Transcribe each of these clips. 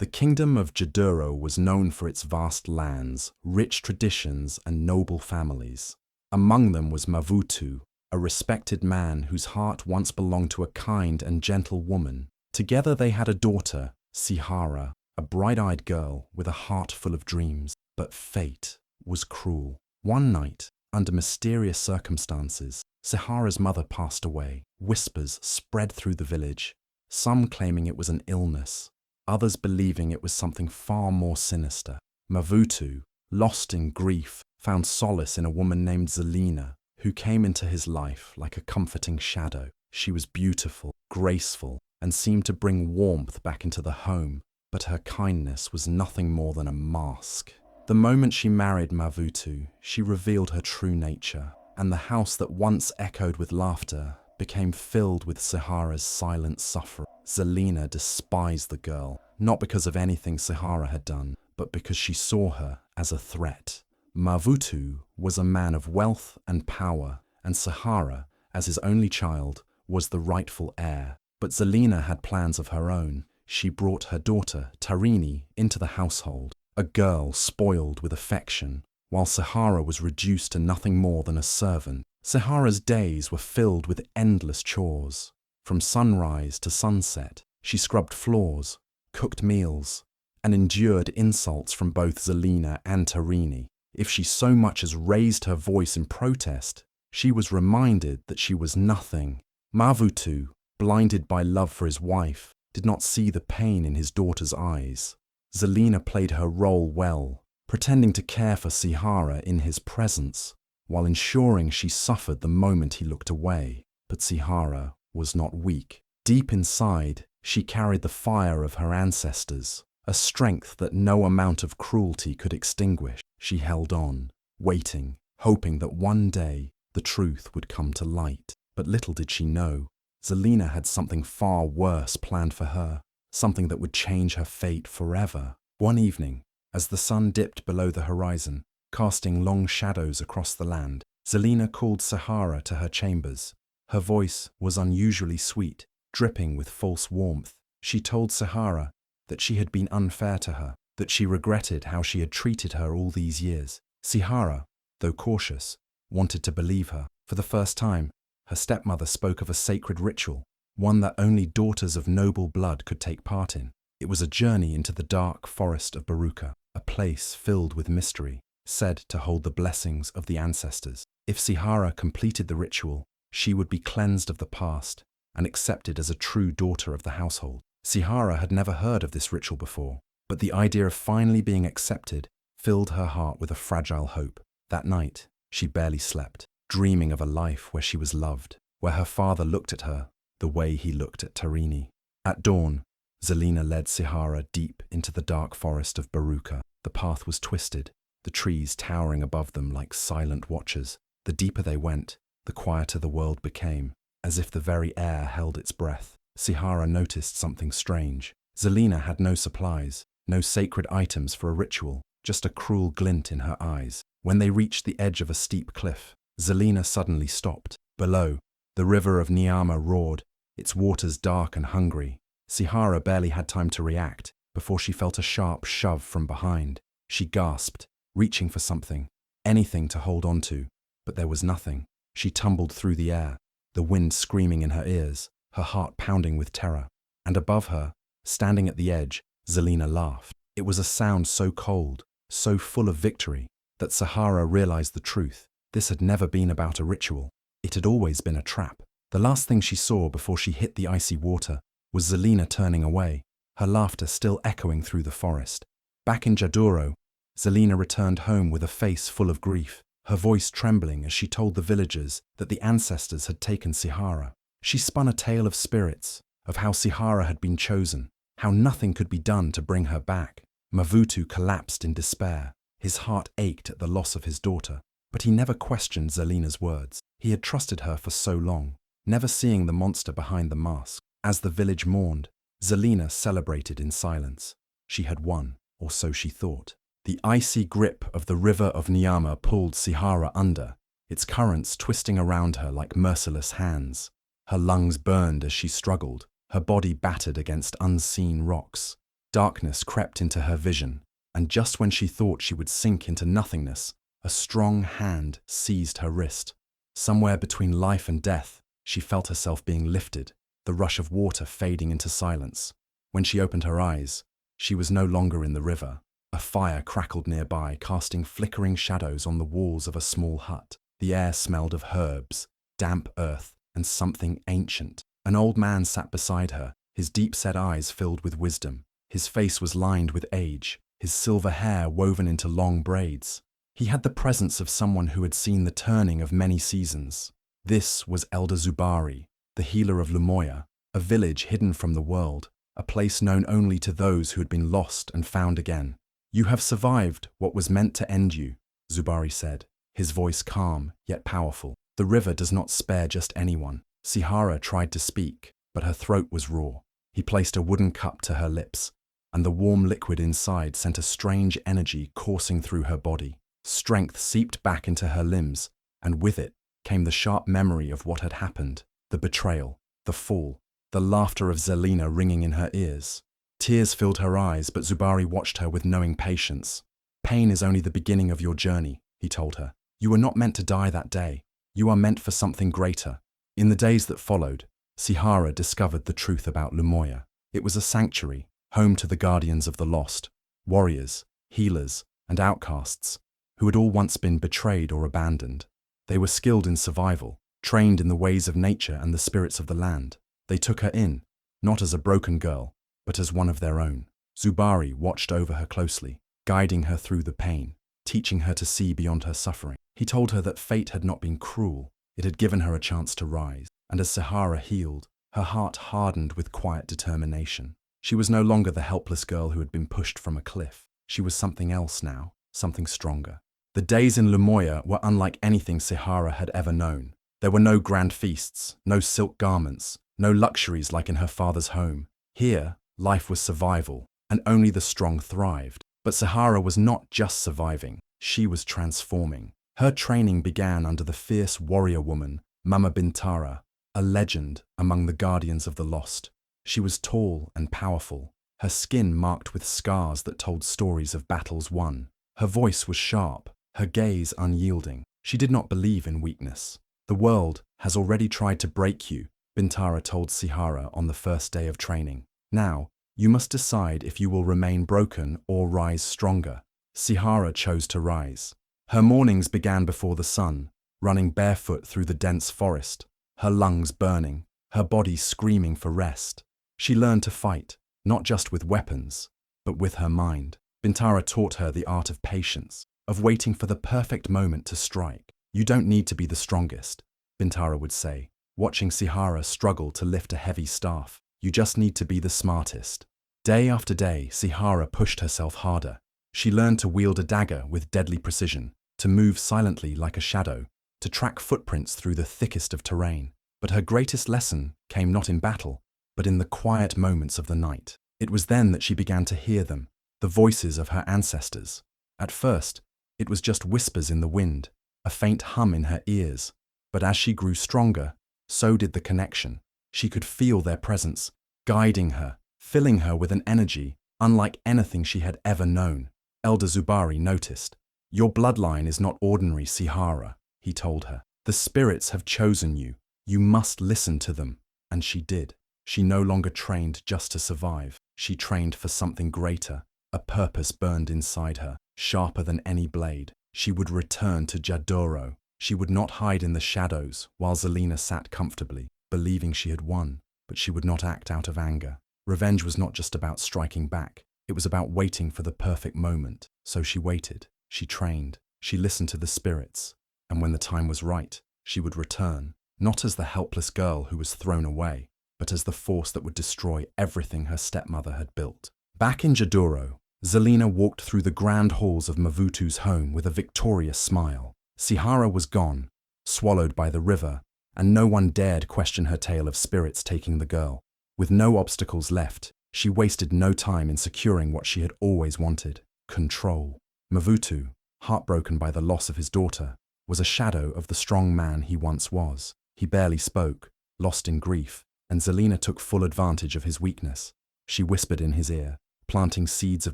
The kingdom of Jaduro was known for its vast lands, rich traditions, and noble families. Among them was Mavutu, a respected man whose heart once belonged to a kind and gentle woman. Together they had a daughter, Sihara, a bright-eyed girl with a heart full of dreams. But fate was cruel. One night, under mysterious circumstances, Sihara's mother passed away. Whispers spread through the village, some claiming it was an illness, others believing it was something far more sinister. Mavutu, lost in grief, found solace in a woman named Zelina, who came into his life like a comforting shadow. She was beautiful, graceful, and seemed to bring warmth back into the home, but her kindness was nothing more than a mask. The moment she married Mavutu, she revealed her true nature, and the house that once echoed with laughter became filled with Sihara's silent suffering. Zelina despised the girl, not because of anything Sihara had done, but because she saw her as a threat. Mavutu was a man of wealth and power, and Sihara, as his only child, was the rightful heir. But Zelina had plans of her own. She brought her daughter, Tarini, into the household, a girl spoiled with affection, while Sihara was reduced to nothing more than a servant. Sihara's days were filled with endless chores. From sunrise to sunset, she scrubbed floors, cooked meals, and endured insults from both Zelina and Tarini. If she so much as raised her voice in protest, she was reminded that she was nothing. Mavutu, blinded by love for his wife, did not see the pain in his daughter's eyes. Zelina played her role well, pretending to care for Sihara in his presence, while ensuring she suffered the moment he looked away. But Sihara was not weak. Deep inside, she carried the fire of her ancestors, a strength that no amount of cruelty could extinguish. She held on, waiting, hoping that one day the truth would come to light. But little did she know, Zelina had something far worse planned for her, something that would change her fate forever. One evening, as the sun dipped below the horizon, casting long shadows across the land, Zelina called Sihara to her chambers. Her voice was unusually sweet, dripping with false warmth. She told Sihara that she had been unfair to her, that she regretted how she had treated her all these years. Sihara, though cautious, wanted to believe her. For the first time, her stepmother spoke of a sacred ritual, one that only daughters of noble blood could take part in. It was a journey into the dark forest of Baruka, a place filled with mystery, said to hold the blessings of the ancestors. If Sihara completed the ritual, she would be cleansed of the past and accepted as a true daughter of the household. Sihara had never heard of this ritual before, but the idea of finally being accepted filled her heart with a fragile hope. That night, she barely slept, dreaming of a life where she was loved, where her father looked at her the way he looked at Tarini. At dawn, Zelina led Sihara deep into the dark forest of Baruka. The path was twisted, the trees towering above them like silent watchers. The deeper they went, the quieter the world became, as if the very air held its breath. Sihara noticed something strange. Zelina had no supplies, no sacred items for a ritual, just a cruel glint in her eyes. When they reached the edge of a steep cliff, Zelina suddenly stopped. Below, the river of Nyama roared, its waters dark and hungry. Sihara barely had time to react before she felt a sharp shove from behind. She gasped, reaching for something, anything to hold on to, but there was nothing. She tumbled through the air, the wind screaming in her ears, her heart pounding with terror. And above her, standing at the edge, Zelina laughed. It was a sound so cold, so full of victory, that Sihara realized the truth. This had never been about a ritual. It had always been a trap. The last thing she saw before she hit the icy water was Zelina turning away, her laughter still echoing through the forest. Back in Jaduro, Zelina returned home with a face full of grief, her voice trembling as she told the villagers that the ancestors had taken Sihara. She spun a tale of spirits, of how Sihara had been chosen, how nothing could be done to bring her back. Mavutu collapsed in despair. His heart ached at the loss of his daughter, but he never questioned Zelina's words. He had trusted her for so long, never seeing the monster behind the mask. As the village mourned, Zelina celebrated in silence. She had won, or so she thought. The icy grip of the river of Nyama pulled Sihara under, its currents twisting around her like merciless hands. Her lungs burned as she struggled, her body battered against unseen rocks. Darkness crept into her vision, and just when she thought she would sink into nothingness, a strong hand seized her wrist. Somewhere between life and death, she felt herself being lifted, the rush of water fading into silence. When she opened her eyes, she was no longer in the river. A fire crackled nearby, casting flickering shadows on the walls of a small hut. The air smelled of herbs, damp earth, and something ancient. An old man sat beside her, his deep-set eyes filled with wisdom. His face was lined with age, his silver hair woven into long braids. He had the presence of someone who had seen the turning of many seasons. This was Elder Zubari, the healer of Lumoya, a village hidden from the world, a place known only to those who had been lost and found again. "You have survived what was meant to end you," Zubari said, his voice calm yet powerful. "The river does not spare just anyone." Sihara tried to speak, but her throat was raw. He placed a wooden cup to her lips, and the warm liquid inside sent a strange energy coursing through her body. Strength seeped back into her limbs, and with it came the sharp memory of what had happened, the betrayal, the fall, the laughter of Zelina ringing in her ears. Tears filled her eyes, but Zubari watched her with knowing patience. "Pain is only the beginning of your journey," he told her. "You were not meant to die that day. You are meant for something greater." In the days that followed, Sihara discovered the truth about Lumoya. It was a sanctuary, home to the guardians of the lost, warriors, healers, and outcasts, who had all once been betrayed or abandoned. They were skilled in survival, trained in the ways of nature and the spirits of the land. They took her in, not as a broken girl, but as one of their own. Zubari watched over her closely, guiding her through the pain, teaching her to see beyond her suffering. He told her that fate had not been cruel, it had given her a chance to rise, and as Sihara healed, her heart hardened with quiet determination. She was no longer the helpless girl who had been pushed from a cliff. She was something else now, something stronger. The days in Lumoya were unlike anything Sihara had ever known. There were no grand feasts, no silk garments, no luxuries like in her father's home. Here, life was survival, and only the strong thrived. But Sihara was not just surviving, she was transforming. Her training began under the fierce warrior woman, Mama Bintara, a legend among the guardians of the lost. She was tall and powerful, her skin marked with scars that told stories of battles won. Her voice was sharp, her gaze unyielding. She did not believe in weakness. "The world has already tried to break you," Bintara told Sihara on the first day of training. "Now, you must decide if you will remain broken or rise stronger." Sihara chose to rise. Her mornings began before the sun, running barefoot through the dense forest, her lungs burning, her body screaming for rest. She learned to fight, not just with weapons, but with her mind. Bintara taught her the art of patience, of waiting for the perfect moment to strike. "You don't need to be the strongest," Bintara would say, watching Sihara struggle to lift a heavy staff. "You just need to be the smartest." Day after day, Sihara pushed herself harder. She learned to wield a dagger with deadly precision, to move silently like a shadow, to track footprints through the thickest of terrain. But her greatest lesson came not in battle, but in the quiet moments of the night. It was then that she began to hear them, the voices of her ancestors. At first, it was just whispers in the wind, a faint hum in her ears. But as she grew stronger, so did the connection. She could feel their presence, guiding her, filling her with an energy unlike anything she had ever known. Elder Zubari noticed. "Your bloodline is not ordinary, Sihara," he told her. "The spirits have chosen you. You must listen to them." And she did. She no longer trained just to survive. She trained for something greater. A purpose burned inside her, sharper than any blade. She would return to Jadoro. She would not hide in the shadows while Zelina sat comfortably, believing she had won. But she would not act out of anger. Revenge was not just about striking back. It was about waiting for the perfect moment. So she waited. She trained. She listened to the spirits. And when the time was right, she would return, not as the helpless girl who was thrown away, but as the force that would destroy everything her stepmother had built. Back in Jadoro, Zelina walked through the grand halls of Mavutu's home with a victorious smile. Sihara was gone, swallowed by the river, and no one dared question her tale of spirits taking the girl. With no obstacles left, she wasted no time in securing what she had always wanted: control. Mavutu, heartbroken by the loss of his daughter, was a shadow of the strong man he once was. He barely spoke, lost in grief, and Zelina took full advantage of his weakness. She whispered in his ear, planting seeds of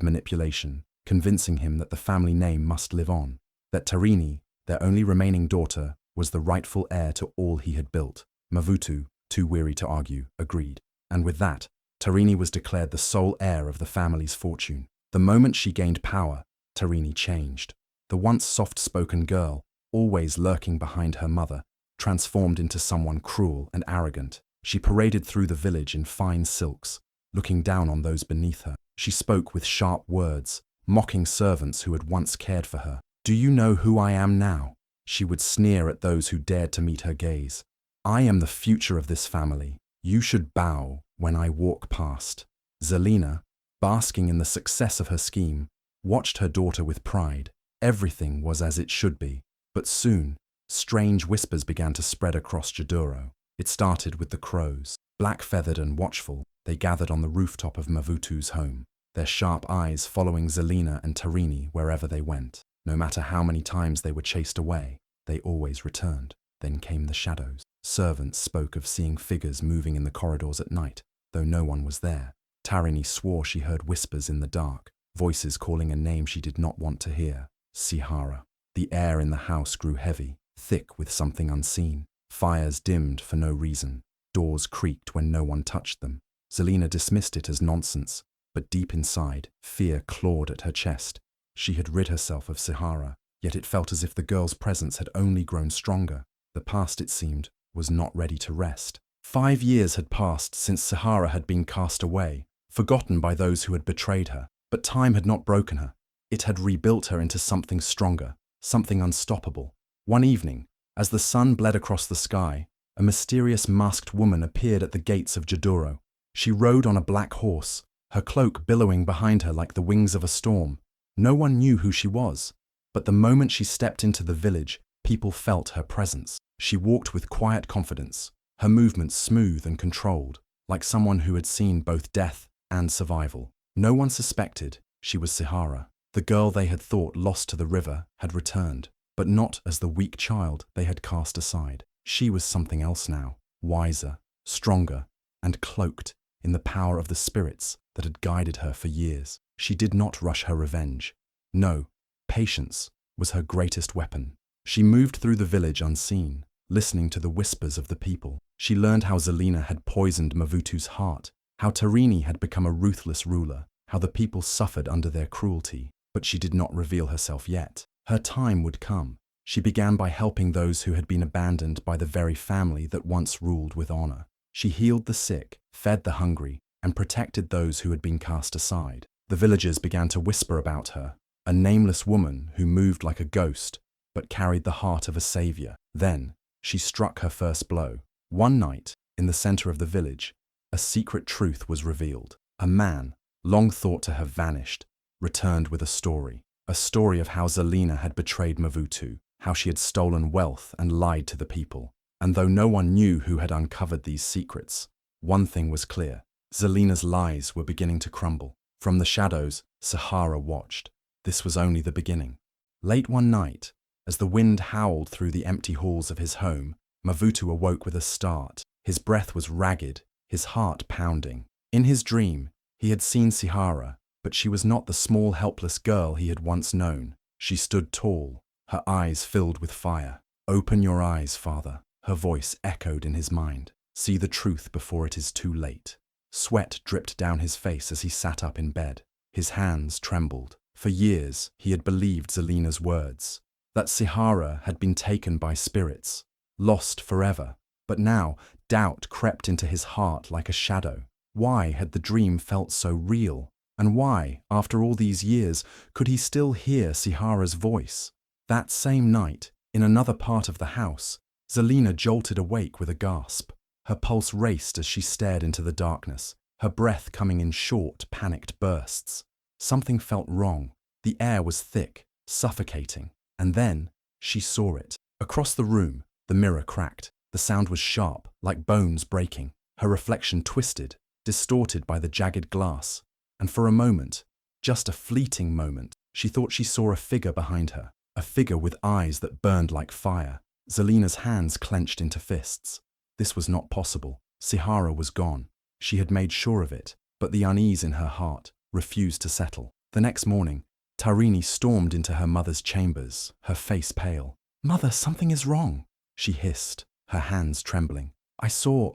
manipulation, convincing him that the family name must live on, that Tarini, their only remaining daughter, was the rightful heir to all he had built. Mavutu, too weary to argue, agreed. And with that, Tarini was declared the sole heir of the family's fortune. The moment she gained power, Tarini changed. The once soft-spoken girl, always lurking behind her mother, transformed into someone cruel and arrogant. She paraded through the village in fine silks, looking down on those beneath her. She spoke with sharp words, mocking servants who had once cared for her. "Do you know who I am now?" She would sneer at those who dared to meet her gaze. "I am the future of this family. You should bow when I walk past." Zelina, basking in the success of her scheme, watched her daughter with pride. Everything was as it should be. But soon, strange whispers began to spread across Jaduro. It started with the crows. Black-feathered and watchful, they gathered on the rooftop of Mavutu's home, their sharp eyes following Zelina and Tarini wherever they went. No matter how many times they were chased away, they always returned. Then came the shadows. Servants spoke of seeing figures moving in the corridors at night, though no one was there. Tarini swore she heard whispers in the dark, voices calling a name she did not want to hear. Sihara. The air in the house grew heavy, thick with something unseen. Fires dimmed for no reason. Doors creaked when no one touched them. Zelina dismissed it as nonsense, but deep inside, fear clawed at her chest. She had rid herself of Sihara, yet it felt as if the girl's presence had only grown stronger. The past, it seemed, was not ready to rest. 5 years had passed since Sihara had been cast away, forgotten by those who had betrayed her. But time had not broken her. It had rebuilt her into something stronger, something unstoppable. One evening, as the sun bled across the sky, a mysterious masked woman appeared at the gates of Jaduro. She rode on a black horse, her cloak billowing behind her like the wings of a storm. No one knew who she was, but the moment she stepped into the village, people felt her presence. She walked with quiet confidence, her movements smooth and controlled, like someone who had seen both death and survival. No one suspected she was Sihara. The girl they had thought lost to the river had returned, but not as the weak child they had cast aside. She was something else now, wiser, stronger, and cloaked in the power of the spirits that had guided her for years. She did not rush her revenge. No, patience was her greatest weapon. She moved through the village unseen, listening to the whispers of the people. She learned how Zelina had poisoned Mavutu's heart, how Tarini had become a ruthless ruler, how the people suffered under their cruelty. But she did not reveal herself yet. Her time would come. She began by helping those who had been abandoned by the very family that once ruled with honor. She healed the sick, fed the hungry, and protected those who had been cast aside. The villagers began to whisper about her, a nameless woman who moved like a ghost, but carried the heart of a savior. Then, she struck her first blow. One night, in the center of the village, a secret truth was revealed. A man, long thought to have vanished, returned with a story of how Zelina had betrayed Mavutu, how she had stolen wealth and lied to the people. And though no one knew who had uncovered these secrets, one thing was clear. Zelina's lies were beginning to crumble. From the shadows, Sihara watched. This was only the beginning. Late one night, as the wind howled through the empty halls of his home, Mavutu awoke with a start. His breath was ragged, his heart pounding. In his dream, he had seen Sihara, but she was not the small, helpless girl he had once known. She stood tall, her eyes filled with fire. "Open your eyes, father," her voice echoed in his mind. "See the truth before it is too late." Sweat dripped down his face as he sat up in bed. His hands trembled. For years, he had believed Zelina's words, that Sihara had been taken by spirits, lost forever. But now, doubt crept into his heart like a shadow. Why had the dream felt so real? And why, after all these years, could he still hear Sihara's voice? That same night, in another part of the house, Zelina jolted awake with a gasp. Her pulse raced as she stared into the darkness, her breath coming in short, panicked bursts. Something felt wrong. The air was thick, suffocating. And then, she saw it. Across the room, the mirror cracked. The sound was sharp, like bones breaking. Her reflection twisted, distorted by the jagged glass. And for a moment, just a fleeting moment, she thought she saw a figure behind her, a figure with eyes that burned like fire. Zelina's hands clenched into fists. This was not possible. Sihara was gone. She had made sure of it, but the unease in her heart refused to settle. The next morning, Tarini stormed into her mother's chambers, her face pale. "Mother, something is wrong," she hissed, her hands trembling. I saw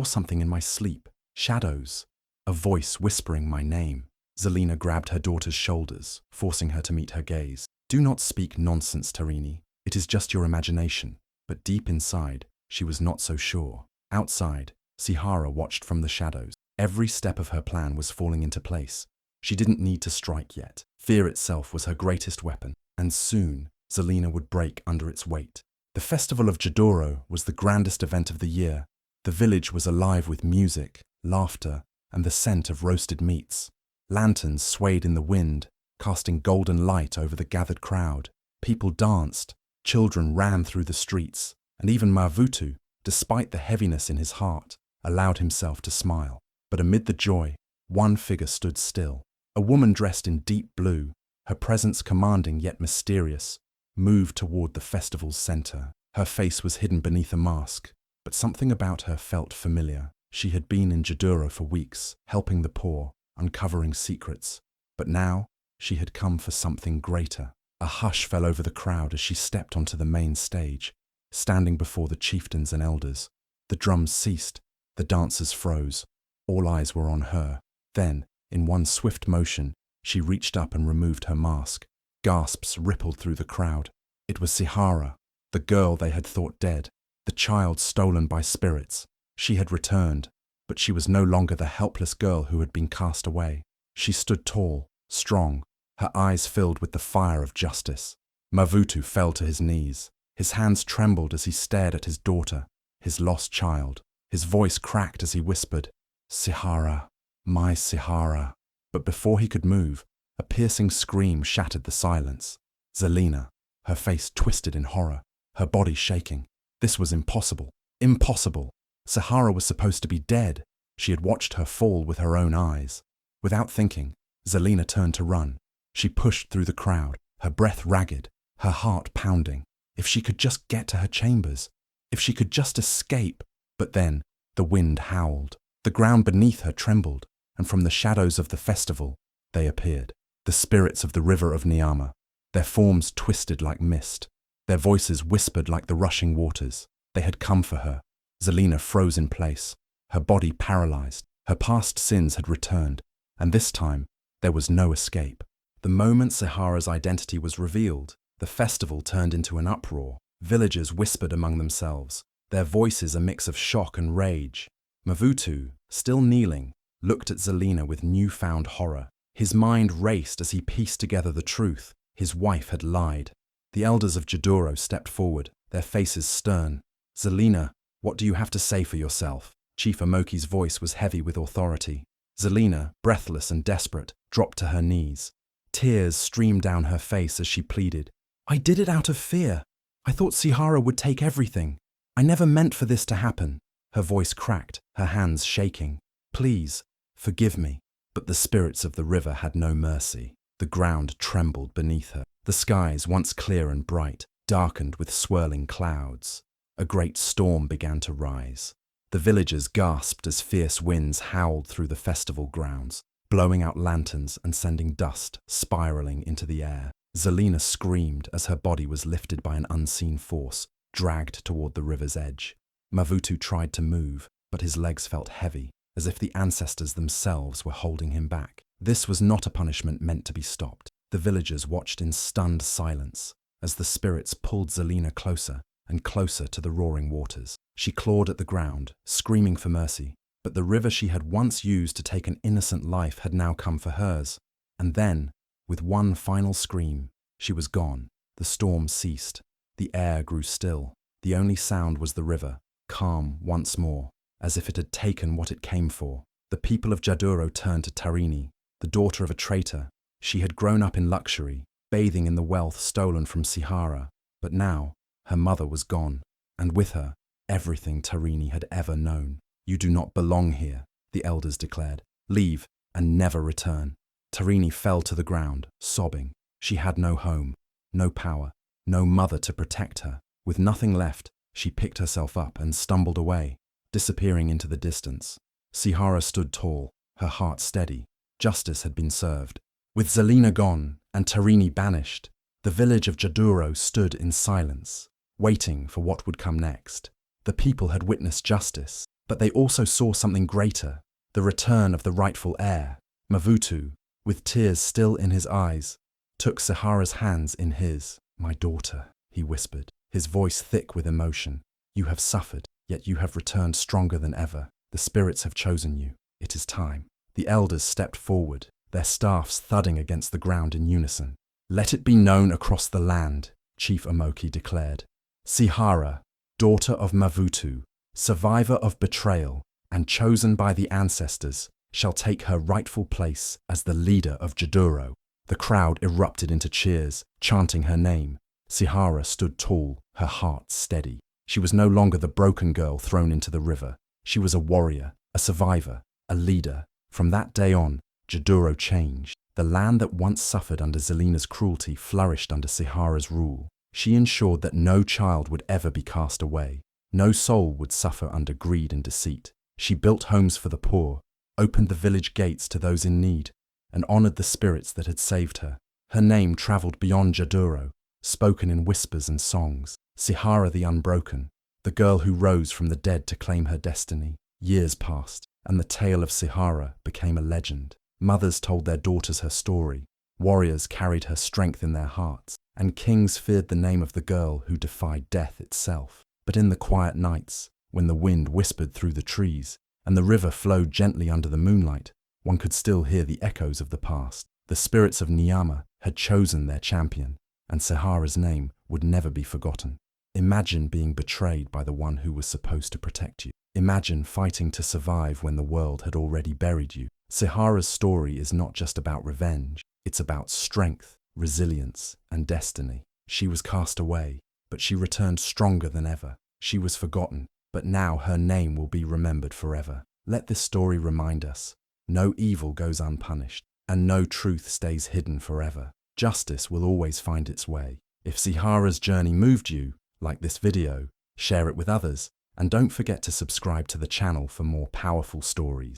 something in my sleep. Shadows. A voice whispering my name." Zelina grabbed her daughter's shoulders, forcing her to meet her gaze. "Do not speak nonsense, Tarini. It is just your imagination." But deep inside, she was not so sure. Outside, Sihara watched from the shadows. Every step of her plan was falling into place. She didn't need to strike yet. Fear itself was her greatest weapon, and soon Zelina would break under its weight. The festival of Jadoro was the grandest event of the year. The village was alive with music, laughter, and the scent of roasted meats. Lanterns swayed in the wind, casting golden light over the gathered crowd. People danced, children ran through the streets, and even Mavutu, despite the heaviness in his heart, allowed himself to smile. But amid the joy, one figure stood still. A woman dressed in deep blue, her presence commanding yet mysterious, moved toward the festival's center. Her face was hidden beneath a mask, but something about her felt familiar. She had been in Jaduro for weeks, helping the poor, uncovering secrets. But now, she had come for something greater. A hush fell over the crowd as she stepped onto the main stage, standing before the chieftains and elders. The drums ceased, the dancers froze. All eyes were on her. Then, in one swift motion, she reached up and removed her mask. Gasps rippled through the crowd. It was Sihara, the girl they had thought dead, the child stolen by spirits. She had returned, but she was no longer the helpless girl who had been cast away. She stood tall, strong, her eyes filled with the fire of justice. Mavutu fell to his knees. His hands trembled as he stared at his daughter, his lost child. His voice cracked as he whispered, "Sihara, my Sihara." But before he could move, a piercing scream shattered the silence. Zelina, her face twisted in horror, her body shaking. This was impossible. Impossible. Sihara was supposed to be dead. She had watched her fall with her own eyes. Without thinking, Zelina turned to run. She pushed through the crowd, her breath ragged, her heart pounding. If she could just get to her chambers. If she could just escape. But then, the wind howled. The ground beneath her trembled, and from the shadows of the festival, they appeared. The spirits of the river of Nyama. Their forms twisted like mist. Their voices whispered like the rushing waters. They had come for her. Zelina froze in place, her body paralyzed. Her past sins had returned, and this time, there was no escape. The moment Sihara's identity was revealed, the festival turned into an uproar. Villagers whispered among themselves, their voices a mix of shock and rage. Mavutu, still kneeling, looked at Zelina with newfound horror. His mind raced as he pieced together the truth. His wife had lied. The elders of Jaduro stepped forward, their faces stern. "Zelina, what do you have to say for yourself?" Chief Amoki's voice was heavy with authority. Zelina, breathless and desperate, dropped to her knees. Tears streamed down her face as she pleaded, "I did it out of fear. I thought Sihara would take everything. I never meant for this to happen." Her voice cracked, her hands shaking. "Please, forgive me." But the spirits of the river had no mercy. The ground trembled beneath her. The skies, once clear and bright, darkened with swirling clouds. A great storm began to rise. The villagers gasped as fierce winds howled through the festival grounds, blowing out lanterns and sending dust spiraling into the air. Zelina screamed as her body was lifted by an unseen force, dragged toward the river's edge. Mavutu tried to move, but his legs felt heavy, as if the ancestors themselves were holding him back. This was not a punishment meant to be stopped. The villagers watched in stunned silence as the spirits pulled Zelina closer and closer to the roaring waters. She clawed at the ground, screaming for mercy, but the river she had once used to take an innocent life had now come for hers. And then, with one final scream, she was gone. The storm ceased. The air grew still. The only sound was the river, calm once more, as if it had taken what it came for. The people of Jaduro turned to Tarini, the daughter of a traitor. She had grown up in luxury, bathing in the wealth stolen from Sihara, but now her mother was gone, and with her, everything Tarini had ever known. "You do not belong here," the elders declared. "Leave and never return." Tarini fell to the ground, sobbing. She had no home, no power, no mother to protect her. With nothing left, she picked herself up and stumbled away, disappearing into the distance. Sihara stood tall, her heart steady. Justice had been served. With Zelina gone and Tarini banished, the village of Jaduro stood in silence, waiting for what would come next. The people had witnessed justice, but they also saw something greater, the return of the rightful heir. Mavutu, with tears still in his eyes, took Sihara's hands in his. "My daughter," he whispered, his voice thick with emotion. "You have suffered, yet you have returned stronger than ever. The spirits have chosen you. It is time." The elders stepped forward, their staffs thudding against the ground in unison. "Let it be known across the land," Chief Omoki declared. "Sihara, daughter of Mavutu, survivor of betrayal, and chosen by the ancestors, shall take her rightful place as the leader of Jaduro." The crowd erupted into cheers, chanting her name. Sihara stood tall, her heart steady. She was no longer the broken girl thrown into the river. She was a warrior, a survivor, a leader. From that day on, Jaduro changed. The land that once suffered under Zelina's cruelty flourished under Sihara's rule. She ensured that no child would ever be cast away. No soul would suffer under greed and deceit. She built homes for the poor, opened the village gates to those in need, and honored the spirits that had saved her. Her name traveled beyond Jaduro, spoken in whispers and songs. Sihara the Unbroken, the girl who rose from the dead to claim her destiny. Years passed, and the tale of Sihara became a legend. Mothers told their daughters her story, warriors carried her strength in their hearts, and kings feared the name of the girl who defied death itself. But in the quiet nights, when the wind whispered through the trees, and the river flowed gently under the moonlight, one could still hear the echoes of the past. The spirits of Nyama had chosen their champion, and Sihara's name would never be forgotten. Imagine being betrayed by the one who was supposed to protect you. Imagine fighting to survive when the world had already buried you. Sihara's story is not just about revenge, it's about strength, resilience, and destiny. She was cast away, but she returned stronger than ever. She was forgotten, but now her name will be remembered forever. Let this story remind us, no evil goes unpunished, and no truth stays hidden forever. Justice will always find its way. If Sihara's journey moved you, like this video, share it with others, and don't forget to subscribe to the channel for more powerful stories.